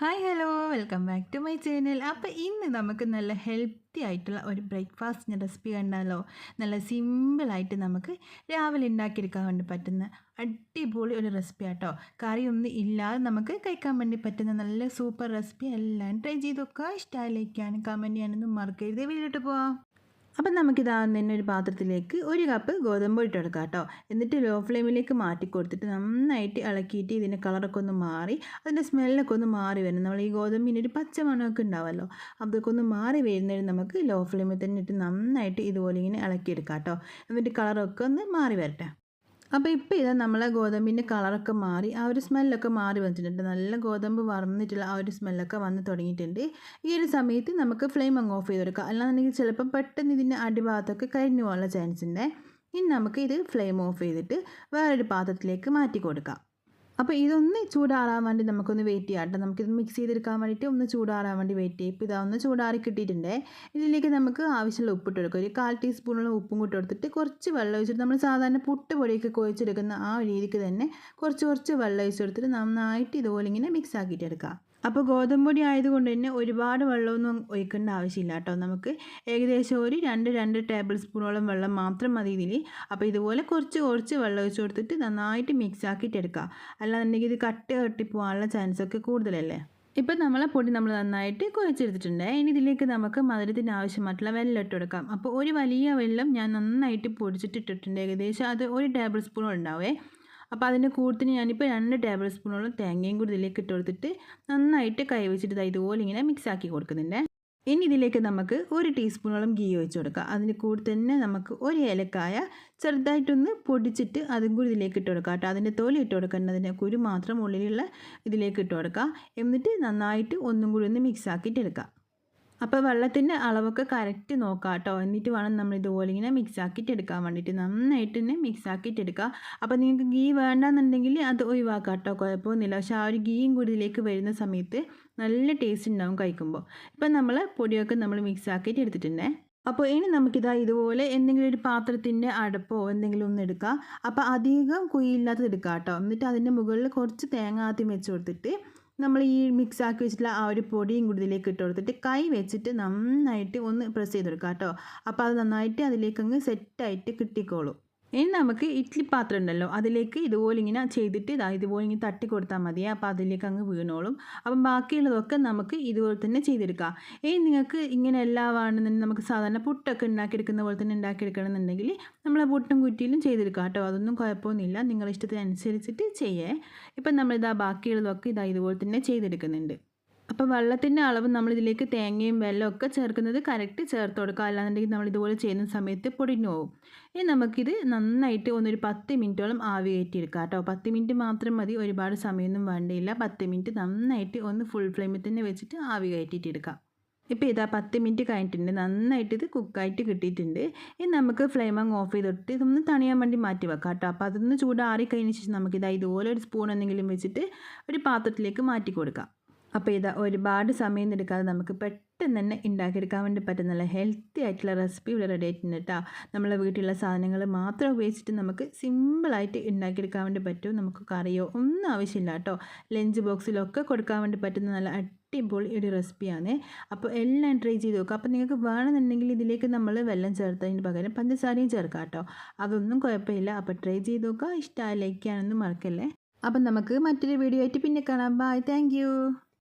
Hi hello welcome back to my channel. അപ്പോൾ ഇന്ന് നമുക്ക് നല്ല ഹെൽത്തി ആയിട്ടുള്ള ഒരു ബ്രേക്ക്ഫാസ്റ്റിൻ്റെ റെസിപ്പി കണ്ടാലോ. നല്ല സിമ്പിളായിട്ട് നമുക്ക് രാവിലെ ഉണ്ടാക്കിയെടുക്കാൻ വേണ്ടി പറ്റുന്ന അടിപൊളി ഒരു റെസിപ്പി ആട്ടോ. കറിയൊന്നും ഇല്ലാതെ നമുക്ക് കഴിക്കാൻ വേണ്ടി പറ്റുന്ന നല്ല സൂപ്പർ റെസിപ്പി. എല്ലാം ട്രൈ ചെയ്ത് നോക്കുക. ഇഷ്ടമായിലേക്കാണ് കമൻറ്റ് ചെയ്യാനൊന്നും മറക്കരുത്. വീട്ടിലോട്ട് പോവാം. അപ്പം നമുക്കിതാകുന്ന തന്നെ ഒരു പാത്രത്തിലേക്ക് 1 കപ്പ് ഗോതമ്പ് ഇട്ട് കൊടുക്കാം കേട്ടോ. എന്നിട്ട് ലോ ഫ്ലെയിമിലേക്ക് മാറ്റി കൊടുത്തിട്ട് നന്നായിട്ട് ഇളക്കിയിട്ട് ഇതിൻ്റെ കളറൊക്കെ ഒന്ന് മാറി അതിൻ്റെ സ്മെല്ലൊക്കെ ഒന്ന് മാറി വരണം. നമ്മൾ ഈ ഗോതമ്പിന് ഒരു പച്ച മണമൊക്കെ ഉണ്ടാവുമല്ലോ, അതൊക്കെ ഒന്ന് മാറി വരുന്നതിന് നമുക്ക് ലോ ഫ്ലെയിമിൽ തന്നെ ഇട്ട് നന്നായിട്ട് ഇതുപോലെ ഇങ്ങനെ ഇളക്കിയെടുക്കാം കേട്ടോ. എന്നിട്ട് കളറൊക്കെ ഒന്ന് മാറി വരട്ടെ. അപ്പോൾ ഇപ്പോൾ ഇതാ നമ്മളെ ഗോതമ്പിൻ്റെ കളറൊക്കെ മാറി ആ ഒരു സ്മെല്ലൊക്കെ മാറി വന്നിട്ടുണ്ട്. നല്ല ഗോതമ്പ് വറന്നിട്ടുള്ള ആ ഒരു സ്മെല്ലൊക്കെ വന്ന് തുടങ്ങിയിട്ടുണ്ട്. ഈ ഒരു സമയത്ത് നമുക്ക് ഫ്ലെയിം അങ്ങ് ഓഫ് ചെയ്ത് കൊടുക്കാം. അല്ലാന്നുണ്ടെങ്കിൽ ചിലപ്പോൾ പെട്ടെന്ന് ഇതിൻ്റെ അടിഭാഗത്തൊക്കെ കരിഞ്ഞു പോകാനുള്ള ചാൻസ് ഉണ്ട്. ഇനി നമുക്ക് ഇത് ഫ്ലെയിം ഓഫ് ചെയ്തിട്ട് വേറൊരു പാത്രത്തിലേക്ക് മാറ്റി കൊടുക്കാം. അപ്പോൾ ഇതൊന്ന് ചൂടാറാൻ വേണ്ടി നമുക്കൊന്ന് വെയിറ്റ് ചെയ്യാം കേട്ടോ. നമുക്കിത് മിക്സ് ചെയ്തെടുക്കാൻ വേണ്ടിയിട്ട് ഒന്ന് ചൂടാറാൻ വേണ്ടി വെയിറ്റ് ചെയ്യും. ഇപ്പോൾ ഇതൊന്ന് ചൂടാറി കിട്ടിയിട്ടുണ്ട്. ഇതിലേക്ക് നമുക്ക് ആവശ്യമുള്ള ഉപ്പിട്ട് കൊടുക്കുക. ഒരു 1/4 ടീസ്പൂണുള്ള ഉപ്പും കൂട്ടി കൊടുത്തിട്ട് കുറച്ച് വെള്ളം ഒഴിച്ചിട്ട് നമ്മൾ സാധാരണ പുട്ട് പൊടിയൊക്കെ കുഴച്ചെടുക്കുന്ന ആ രീതിക്ക് തന്നെ കുറച്ച് വെള്ളം ഒഴിച്ച് കൊടുത്തിട്ട് നന്നായിട്ട് ഇതുപോലെ ഇങ്ങനെ മിക്സ് ആക്കിയിട്ട് എടുക്കുക. അപ്പോൾ ഗോതമ്പ് പൊടി ആയതുകൊണ്ട് തന്നെ ഒരുപാട് വെള്ളമൊന്നും ഒഴിക്കേണ്ട ആവശ്യമില്ല കേട്ടോ. നമുക്ക് ഏകദേശം ഒരു 2 ടേബിൾ സ്പൂണോളം വെള്ളം മാത്രം മതി ഇതിൽ. അപ്പോൾ ഇതുപോലെ കുറച്ച് വെള്ളം ഒഴിച്ച് കൊടുത്തിട്ട് നന്നായിട്ട് മിക്സ് ആക്കിയിട്ട് എടുക്കുക. അല്ലാന്നുണ്ടെങ്കിൽ ഇത് കട്ടി പോകാനുള്ള ചാൻസൊക്കെ കൂടുതലല്ലേ. ഇപ്പം നമ്മളെ പൊടി നമ്മൾ നന്നായിട്ട് കുഴച്ചെടുത്തിട്ടുണ്ട്. ഇനി ഇതിലേക്ക് നമുക്ക് മധുരത്തിന് ആവശ്യമായിട്ടുള്ള വെള്ളം ഇട്ട് കൊടുക്കാം. അപ്പോൾ ഒരു വലിയ വെള്ളം ഞാൻ നന്നായിട്ട് പൊടിച്ചിട്ട് ഇട്ടിട്ടുണ്ട്. ഏകദേശം അത് 1 ടേബിൾ സ്പൂൺ ഉണ്ടാവേ. അപ്പോൾ അതിൻ്റെ കൂട്ടത്തിന് ഞാനിപ്പോൾ 2 ടേബിൾ സ്പൂണോളം തേങ്ങയും കൂടി ഇതിലേക്ക് ഇട്ട് കൊടുത്തിട്ട് നന്നായിട്ട് കൈ വെച്ചിട്ട് ഇതുപോലെ ഇങ്ങനെ മിക്സ് ആക്കി കൊടുക്കുന്നുണ്ട്. ഇനി ഇതിലേക്ക് നമുക്ക് 1 ടീസ്പൂണോളം ഗീ ഒഴിച്ച് കൊടുക്കുക. അതിന് കൂടെ തന്നെ നമുക്ക് 1 ഏലക്കായ ചെറുതായിട്ടൊന്ന് പൊടിച്ചിട്ട് അതും കൂടി ഇതിലേക്ക് ഇട്ട് കൊടുക്കുക കേട്ടോ. അതിൻ്റെ തൊലി ഇട്ട് കൊടുക്കേണ്ട, അതിൻ്റെ കുരു മാത്രം ഉള്ളിലുള്ള ഇതിലേക്ക് ഇട്ട് കൊടുക്കുക. എന്നിട്ട് നന്നായിട്ട് ഒന്നും കൂടി ഒന്ന് മിക്സ് ആക്കിയിട്ട് എടുക്കുക. അപ്പോൾ വെള്ളത്തിൻ്റെ അളവൊക്കെ കറക്റ്റ് നോക്കാം കേട്ടോ. എന്നിട്ട് വേണം നമ്മൾ ഇതുപോലെ ഇങ്ങനെ മിക്സ് ആക്കിയിട്ട് എടുക്കാൻ വേണ്ടിയിട്ട്. നന്നായിട്ട് തന്നെ മിക്സ് ആക്കിയിട്ട് എടുക്കുക. അപ്പോൾ നിങ്ങൾക്ക് ഗീ വേണ്ടാന്നുണ്ടെങ്കിൽ അത് ഒഴിവാക്കാം കേട്ടോ, കുഴപ്പമൊന്നുമില്ല. പക്ഷേ ആ ഒരു ഗീയും കൂടി ഇതിലേക്ക് വരുന്ന സമയത്ത് നല്ല ടേസ്റ്റ് ഉണ്ടാവും കഴിക്കുമ്പോൾ. ഇപ്പം നമ്മൾ പൊടിയൊക്കെ നമ്മൾ മിക്സ് ആക്കിയിട്ട് എടുത്തിട്ടുണ്ട്. അപ്പോൾ ഇനി നമുക്കിതാ ഇതുപോലെ എന്തെങ്കിലും ഒരു പാത്രത്തിൻ്റെ അടപ്പോ എന്തെങ്കിലും ഒന്ന് എടുക്കുക. അപ്പോൾ അധികം കുഴിയില്ലാത്തത് എടുക്കുക കേട്ടോ. എന്നിട്ട് അതിൻ്റെ മുകളിൽ കുറച്ച് തേങ്ങ ആദ്യം വെച്ച് കൊടുത്തിട്ട് നമ്മൾ ഈ മിക്സ് ആക്കി വെച്ചിട്ടുള്ള ആ ഒരു പൊടിയും കൂടി ഇതിലേക്ക് ഇട്ട് കൊടുത്തിട്ട് കൈ വെച്ചിട്ട് നന്നായിട്ട് ഒന്ന് പ്രസ് ചെയ്ത് കൊടുക്കുക കേട്ടോ. അപ്പോൾ അത് നന്നായിട്ട് അതിലേക്ക് അങ്ങ് സെറ്റായിട്ട് കിട്ടിക്കോളും. ഇനി നമുക്ക് ഇഡ്ഡലി പാത്രം ഉണ്ടല്ലോ, അതിലേക്ക് ഇതുപോലെ ഇങ്ങനെ ചെയ്തിട്ട് ഇതുപോലെ ഇങ്ങനെ തട്ടി കൊടുത്താൽ മതി. അപ്പോൾ അതിലേക്ക് അങ്ങ് വീണോളും. അപ്പം ബാക്കിയുള്ളതൊക്കെ നമുക്ക് ഇതുപോലെ തന്നെ ചെയ്തെടുക്കാം. ഇനി നിങ്ങൾക്ക് ഇങ്ങനെ എല്ലാം വേണമെന്നുണ്ടെങ്കിൽ നമുക്ക് സാധാരണ പുട്ടൊക്കെ ഉണ്ടാക്കിയെടുക്കുന്ന പോലെ തന്നെ ഉണ്ടാക്കിയെടുക്കണമെന്നുണ്ടെങ്കിൽ നമ്മൾ പുട്ടും കുറ്റിയിലും ചെയ്തെടുക്കാം കേട്ടോ. അതൊന്നും കുഴപ്പമൊന്നുമില്ല, നിങ്ങളുടെ ഇഷ്ടത്തിനനുസരിച്ചിട്ട് ചെയ്യേ. ഇപ്പം നമ്മളിതാ ബാക്കിയുള്ളതൊക്കെ ഇതുപോലെ തന്നെ ചെയ്തെടുക്കുന്നുണ്ട്. അപ്പോൾ വെള്ളത്തിൻ്റെ അളവ് നമ്മളിതിലേക്ക് തേങ്ങയും വെള്ളമൊക്കെ ചേർക്കുന്നത് കറക്റ്റ് ചേർത്ത് കൊടുക്കുക. അല്ലാന്നുണ്ടെങ്കിൽ നമ്മൾ ഇതുപോലെ ചെയ്യുന്ന സമയത്ത് പൊടിഞ്ഞു പോകും. ഇനി നമുക്കിത് നന്നായിട്ട് ഒന്നൊരു 10 മിനിറ്റോളം ആവി കയറ്റിയെടുക്കാം കേട്ടോ. 10 മിനിറ്റ് മാത്രം മതി, ഒരുപാട് സമയമൊന്നും വേണ്ടിയില്ല. 10 മിനിറ്റ് നന്നായിട്ട് ഒന്ന് ഫുൾ ഫ്ലെയിമിൽ തന്നെ വെച്ചിട്ട് ആവി കയറ്റിയിട്ടെടുക്കാം. ഇപ്പോൾ ഇതാ 10 മിനിറ്റ് കഴിഞ്ഞിട്ടുണ്ട്. നന്നായിട്ട് ഇത് കുക്കായിട്ട് കിട്ടിയിട്ടുണ്ട്. ഇനി നമുക്ക് ഫ്ലെയിം അങ്ങ് ഓഫ് ചെയ്തിട്ട് ഇതൊന്ന് തണിയാൻ വേണ്ടി മാറ്റി വെക്കാം കേട്ടോ. അപ്പോൾ അതൊന്ന് ചൂടാറി കഴിഞ്ഞ ശേഷം നമുക്കിതാ ഇതുപോലെ ഒരു സ്പൂൺ എന്തെങ്കിലും വെച്ചിട്ട് ഒരു പാത്രത്തിലേക്ക് മാറ്റി കൊടുക്കാം. അപ്പോൾ ഇതാ ഒരുപാട് സമയം എടുക്കാതെ നമുക്ക് പെട്ടെന്ന് തന്നെ ഉണ്ടാക്കിയെടുക്കാൻ വേണ്ടി പറ്റുന്ന നല്ല ഹെൽത്തി ആയിട്ടുള്ള റെസിപ്പി ഇവിടെ റെഡി ആയിട്ടുണ്ട് കേട്ടോ. നമ്മളെ വീട്ടിലുള്ള സാധനങ്ങൾ മാത്രം ഉപയോഗിച്ചിട്ട് നമുക്ക് സിമ്പിളായിട്ട് ഉണ്ടാക്കിയെടുക്കാൻ വേണ്ടി പറ്റും. നമുക്ക് കറിയോ ഒന്നും ആവശ്യമില്ല കേട്ടോ. ലഞ്ച് ബോക്സിലൊക്കെ കൊടുക്കാൻ വേണ്ടി പറ്റുന്ന നല്ല അടിപൊളി ഒരു റെസിപ്പിയാണ്. അപ്പോൾ എല്ലാം ട്രൈ ചെയ്ത് നോക്കുക. അപ്പോൾ നിങ്ങൾക്ക് വേണമെന്നുണ്ടെങ്കിൽ ഇതിലേക്ക് നമ്മൾ വെള്ളം ചേർത്തതിന് പകരം പഞ്ചസാരയും ചേർക്കാം കേട്ടോ. അതൊന്നും കുഴപ്പമില്ല. അപ്പോൾ ട്രൈ ചെയ്ത് നോക്കുക. ഇഷ്ടമായി ലൈക്ക് ചെയ്യാനൊന്നും മറക്കല്ലേ. അപ്പം നമുക്ക് മറ്റൊരു വീഡിയോ ആയിട്ട് പിന്നെ കാണാം. Bye, thank U.